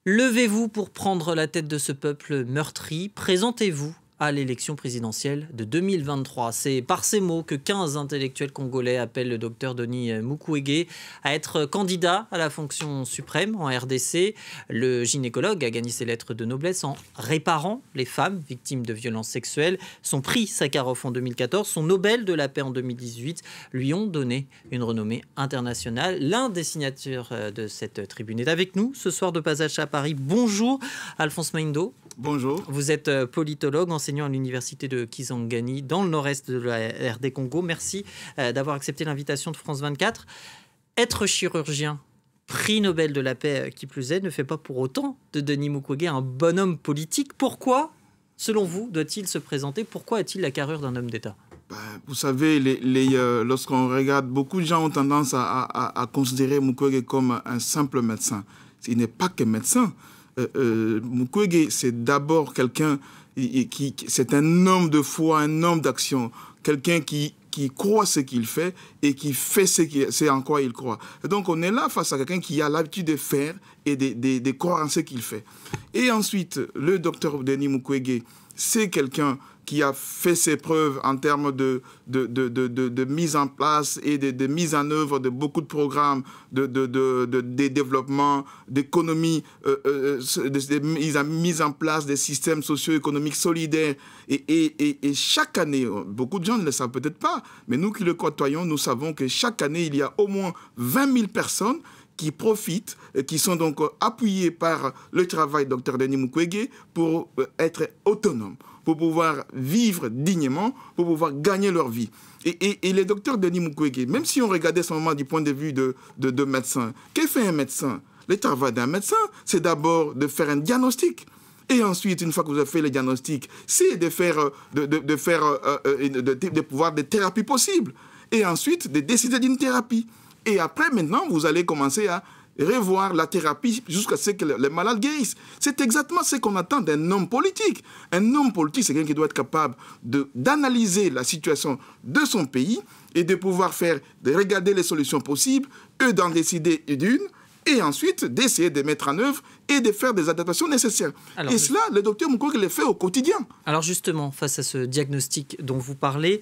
Levez-vous pour prendre la tête de ce peuple meurtri. Présentez-vous à l'élection présidentielle de 2023. C'est par ces mots que 15 intellectuels congolais appellent le docteur Denis Mukwege à être candidat à la fonction suprême en RDC. Le gynécologue a gagné ses lettres de noblesse en réparant les femmes victimes de violences sexuelles. Son prix Sakharov en 2014, son Nobel de la paix en 2018 lui ont donné une renommée internationale. L'un des signatures de cette tribune est avec nous ce soir de passage à Paris. Bonjour Alphonse Maindo. Bonjour. Vous êtes politologue, enseignant à l'université de Kisangani, dans le nord-est de la RD Congo. Merci d'avoir accepté l'invitation de France 24. Être chirurgien, prix Nobel de la paix qui plus est, ne fait pas pour autant de Denis Mukwege un bonhomme politique. Pourquoi, selon vous, doit-il se présenter? Pourquoi a-t-il la carrure d'un homme d'État? Vous savez, lorsqu'on regarde, beaucoup de gens ont tendance à considérer Mukwege comme un simple médecin. Il n'est pas que médecin. Mukwege, c'est d'abord quelqu'un c'est un homme de foi, un homme d'action, quelqu'un qui croit ce qu'il fait et qui fait c'est en quoi il croit. Et donc on est là face à quelqu'un qui a l'habitude de faire et de croire en ce qu'il fait. Et ensuite, le docteur Denis Mukwege, c'est quelqu'un qui a fait ses preuves en termes de mise en place et de mise en œuvre de beaucoup de programmes de développement, d'économie, de mise en place des systèmes socio-économiques solidaires. Et chaque année, beaucoup de gens ne le savent peut-être pas, mais nous qui le côtoyons, nous savons que chaque année, il y a au moins 20 000 personnes qui profitent, qui sont donc appuyées par le travail du Dr Denis Mukwege pour être autonomes, pour pouvoir vivre dignement, pour pouvoir gagner leur vie. Et le docteur Denis Mukwege, même si on regardait ce moment du point de vue de médecin, qu'est-ce que fait un médecin? Le travail d'un médecin, c'est d'abord de faire un diagnostic. Et ensuite, une fois que vous avez fait le diagnostic, c'est de pouvoir des thérapies possibles. Et ensuite, de décider d'une thérapie. Et après, maintenant, vous allez commencer à revoir la thérapie jusqu'à ce que les malades guérissent. C'est exactement ce qu'on attend d'un homme politique. Un homme politique, c'est quelqu'un qui doit être capable d'analyser la situation de son pays et de pouvoir de regarder les solutions possibles, eux d'en décider d'une, et ensuite d'essayer de mettre en œuvre et de faire des adaptations nécessaires. Et cela, le docteur Mukwege le fait au quotidien. Alors justement, face à ce diagnostic dont vous parlez,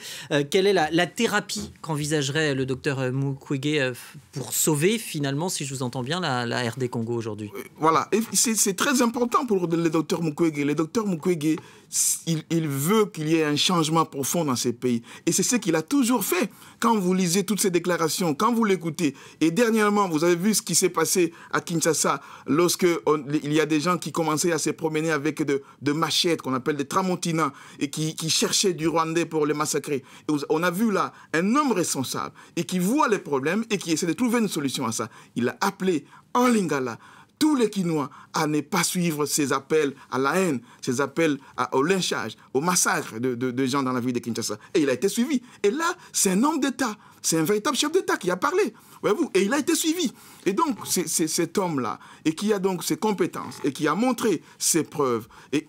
quelle est la thérapie qu'envisagerait le docteur Mukwege pour sauver finalement, si je vous entends bien, la RD Congo aujourd'hui? Voilà, et c'est très important pour le docteur Mukwege. Le docteur Mukwege, il veut qu'il y ait un changement profond dans ces pays. Et c'est ce qu'il a toujours fait. Quand vous lisez toutes ces déclarations, quand vous l'écoutez, et dernièrement, vous avez vu ce qui s'est passé à Kinshasa, lorsque il y a des gens qui commençaient à se promener avec de machettes, qu'on appelle des tramontinas, et qui cherchaient du Rwandais pour les massacrer. Et on a vu là un homme responsable, et qui voit les problèmes, et qui essaie de trouver une solution à ça. Il a appelé en Lingala tous les Kinois à ne pas suivre ces appels à la haine, ces appels au lynchage, au massacre de gens dans la ville de Kinshasa. Et il a été suivi. Et là, c'est un homme d'État, c'est un véritable chef d'État qui a parlé. Voyez-vous, et il a été suivi. Et donc, c'est cet homme-là, et qui a donc ses compétences, et qui a montré ses preuves, et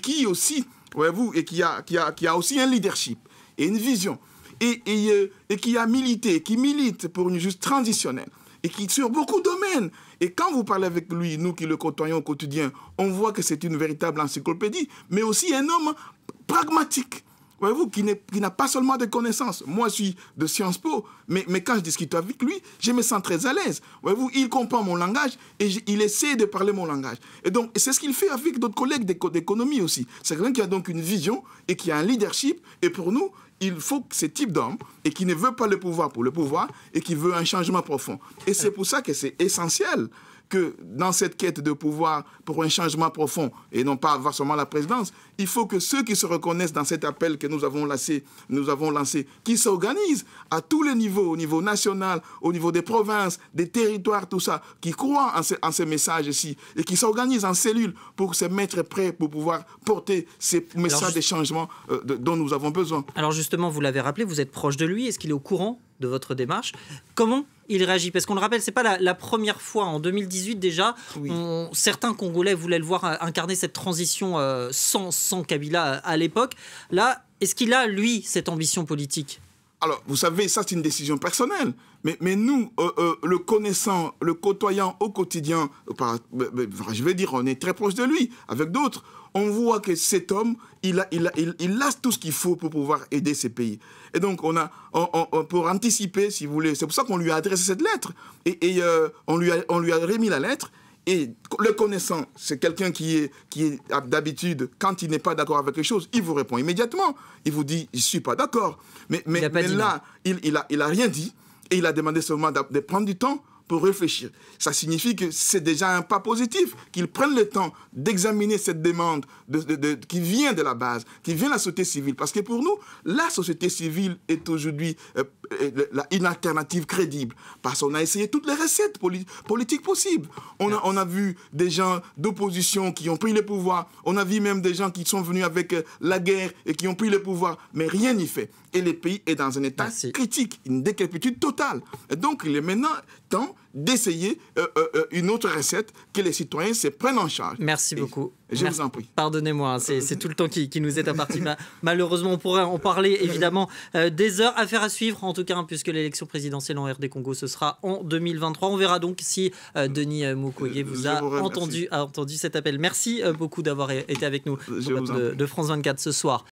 qui aussi, voyez-vous, et qui a aussi un leadership et une vision, et qui a milité, qui milite pour une justice transitionnelle, et qui sur beaucoup de domaines. Et quand vous parlez avec lui, nous qui le côtoyons au quotidien, on voit que c'est une véritable encyclopédie, mais aussi un homme pragmatique. Voyez-vous, qui n'a pas seulement de connaissances. Moi, je suis de Sciences Po, mais quand je discute avec lui, je me sens très à l'aise. Voyez-vous, il comprend mon langage et il essaie de parler mon langage. Et donc, c'est ce qu'il fait avec d'autres collègues d'économie aussi. C'est quelqu'un qui a donc une vision et qui a un leadership. Et pour nous, il faut ce type d'homme et qui ne veut pas le pouvoir pour le pouvoir et qui veut un changement profond. Et c'est pour ça que c'est essentiel que dans cette quête de pouvoir pour un changement profond, et non pas avoir seulement la présidence, il faut que ceux qui se reconnaissent dans cet appel que nous avons lancé, qui s'organisent à tous les niveaux, au niveau national, au niveau des provinces, des territoires, tout ça, qui croient en ces messages-ci, et qui s'organisent en cellules pour se mettre prêts pour pouvoir porter ces messages de changement dont nous avons besoin. Alors justement, vous l'avez rappelé, vous êtes proche de lui, est-ce qu'il est au courant de votre démarche? Comment il réagit? Parce qu'on le rappelle, ce n'est pas la première fois. En 2018 déjà, oui. Certains Congolais voulaient le voir incarner cette transition sans Kabila à l'époque. Là, est-ce qu'il a, lui, cette ambition politique? Alors, vous savez, ça, c'est une décision personnelle. Mais nous, le connaissant, le côtoyant au quotidien, je vais dire, on est très proche de lui, avec d'autres. On voit que cet homme, il a tout ce qu'il faut pour pouvoir aider ces pays. Et donc, on peut anticiper, si vous voulez. C'est pour ça qu'on lui a adressé cette lettre. Et on lui a remis la lettre. Et le connaissant, c'est quelqu'un qui est d'habitude, quand il n'est pas d'accord avec quelque chose, il vous répond immédiatement. Il vous dit, je ne suis pas d'accord. Mais là, il a rien dit. Et il a demandé seulement de prendre du temps pour réfléchir. Ça signifie que c'est déjà un pas positif, qu'ils prennent le temps d'examiner cette demande qui vient de la base, qui vient de la société civile. Parce que pour nous, la société civile est aujourd'hui une alternative crédible. Parce qu'on a essayé toutes les recettes politiques possibles. On a vu des gens d'opposition qui ont pris le pouvoir. On a vu même des gens qui sont venus avec la guerre et qui ont pris le pouvoir. Mais rien n'y fait. Et le pays est dans un état critique, une décrépitude totale. Et donc, il est maintenant temps d'essayer une autre recette que les citoyens se prennent en charge. Merci beaucoup. Je vous en prie. Pardonnez-moi, c'est tout le temps qui nous est imparti. Malheureusement, on pourrait en parler évidemment des heures. Affaire à suivre, en tout cas, puisque l'élection présidentielle en RD Congo, ce sera en 2023. On verra donc si Denis Mukwege vous a entendu cet appel. Merci beaucoup d'avoir été avec nous de France 24 ce soir.